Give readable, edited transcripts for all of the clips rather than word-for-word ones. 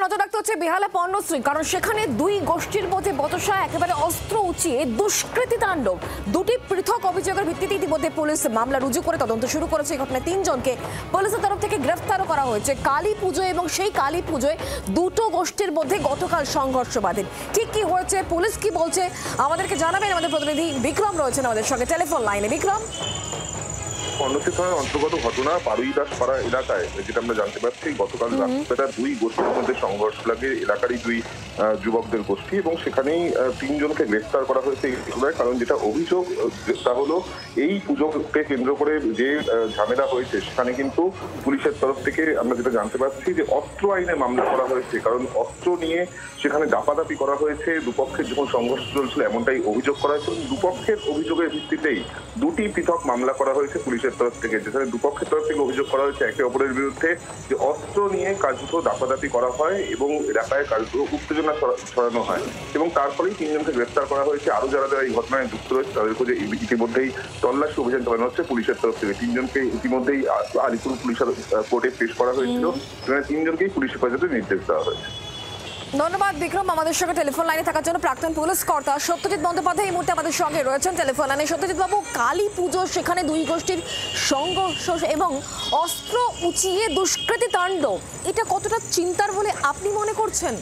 নজর রাখতে হচ্ছে বেহালা পণ্যশ্রী, কারণ সেখানে দুই গোষ্ঠীর মধ্যে বচসা, একেবারে অস্ত্র উঁচিয়ে দুষ্কৃতী তাণ্ডব। দুটি পৃথক অভিযোগের ভিত্তিতে ইতিমধ্যে পুলিশ মামলা রুজু করে তদন্ত শুরু করেছে। এই ঘটনায় 3 জনকে পুলিশের তরফ থেকে গ্রেফতারও করা হয়েছে। কালী পুজো এবং সেই কালী পুজোয় দুটো গোষ্ঠীর মধ্যে গতকাল সংঘর্ষ বাধে। ঠিক কি হয়েছে, পুলিশ কি বলছে, আমাদেরকে জানাবেন আমাদের প্রতিনিধি বিক্রম রয়েছেন আমাদের সঙ্গে টেলিফোন লাইনে। বিক্রম, পণ্যশ্রী থানার অন্তর্গত ঘটনা পাড়া এলাকায়, যেটা আমরা জানতে পারছি গতকাল রাত্রিবেলা দুই গোষ্ঠীর মধ্যে সংঘর্ষ লাগে। এলাকারই দুই যুবকদের গোষ্ঠী, এবং সেখানেই 3 জনকে গ্রেফতার করা হয়েছে এই ঘটনায়। কারণ যেটা অভিযোগ তা হলো এই পুজোকে কেন্দ্র করে যে ঝামেলা হয়েছে, সেখানে কিন্তু পুলিশের তরফ থেকে আমরা যেটা জানতে পারছি যে অস্ত্র আইনে মামলা করা হয়েছে। কারণ অস্ত্র নিয়ে সেখানে দাপাদাপি করা হয়েছে, দুপক্ষের যখন সংঘর্ষ চলছিল এমনটাই অভিযোগ করা হয়েছে। দুপক্ষের অভিযোগের ভিত্তিতেই দুটি পৃথক মামলা করা হয়েছে পুলিশের তরফ থেকে, যেখানে দুপক্ষের তরফ থেকে অভিযোগ করা হয়েছে একে অপরের বিরুদ্ধে যে অস্ত্র নিয়ে কার্যত দাপাদাপি করা হয় এবং এলাকায় কার্যত উত্তেজনা ছড়ানো হয়, এবং তারপরেই 3 জনকে গ্রেফতার করা হয়েছে। আরো যারা যারা এই ঘটনায় যুক্ত রয়েছে তাদের খোঁজে ইতিমধ্যেই তল্লাশি অভিযান চালানো হচ্ছে পুলিশের তরফ থেকে। 3 জনকে ইতিমধ্যেই আলিপুর পুলিশের কোর্টে পেশ করা হয়েছিল, সেখানে 3 জনকেই পুলিশ হেফাজতে নির্দেশ দেওয়া হয়েছে। ধন্যবাদ বিক্রম আমাদের সঙ্গে টেলিফোন লাইনে থাকার জন্য। প্রাক্তন পুলিশ কর্তা সত্যজিৎ বন্দ্যোপাধ্যায় এই মুহূর্তে আমাদের সঙ্গে রয়েছেন টেলিফোন লাইনে। সত্যজিৎ বাবু, কালী পুজো, সেখানে দুই গোষ্ঠীর সংঘর্ষ এবং অস্ত্র উঁচিয়ে দুষ্কৃতী তাণ্ডব, এটা কতটা চিন্তার বলে আপনি মনে করছেন?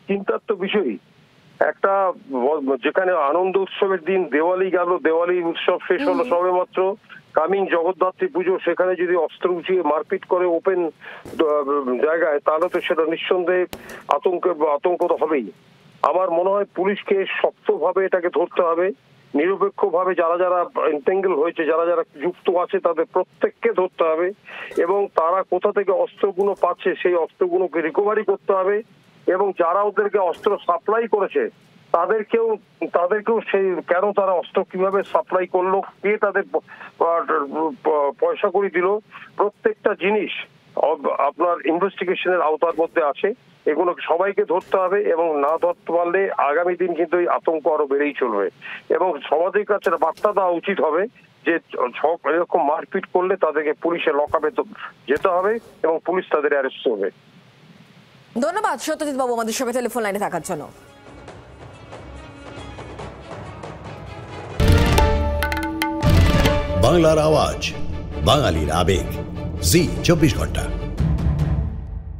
চিন্তার তো বিষয়ই একটা, যেখানে আনন্দ উৎসবের দিন দেওয়ালি গেল, দেওয়ালি উৎসব শেষ হলো সবে মাত্র, কামিং জগদ্ধাত্রী পুজো, সেখানে যদি অস্ত্র উঁচিয়ে মারপিট করে ওপেন জায়গায়, তাহলে তো সেটা নিঃসন্দেহে আতঙ্ক তো হবেই। আমার মনে হয় পুলিশকে শক্তভাবে এটাকে ধরতে হবে, নিরপেক্ষভাবে যারা যারা এন্টেঙ্গেল হয়েছে, যারা যারা যুক্ত আছে তাদের প্রত্যেককে ধরতে হবে, এবং তারা কোথা থেকে অস্ত্রগুলো পাচ্ছে সেই অস্ত্রগুলোকে রিকভারি করতে হবে, এবং যারা ওদেরকে অস্ত্র সাপ্লাই করেছে তাদেরকেও সেই কেন তারা অস্ত্র কিভাবে সাপ্লাই করলো, কে তাদের পয়সা করে দিল, প্রত্যেকটা জিনিস আপনার ইনভেস্টিগেশনের আওতার মধ্যে আছে। এগুলো সবাইকে ধরতে হবে, এবং না ধরতে পারলে আগামী দিন কিন্তু এই আতঙ্ক আরো বেড়েই চলবে। এবং সমাজের কাছে বার্তা দেওয়া উচিত হবে যে এরকম মারপিট করলে তাদেরকে পুলিশের লকআপে যেতে হবে এবং পুলিশ তাদের অ্যারেস্ট করবে। ধন্যবাদ সত্যজিৎ বাবু আমাদের সঙ্গে টেলিফোন লাইনে থাকার জন্য। বাংলার আওয়াজ, বাঙালির আবেগ, জি 24 ঘন্টা।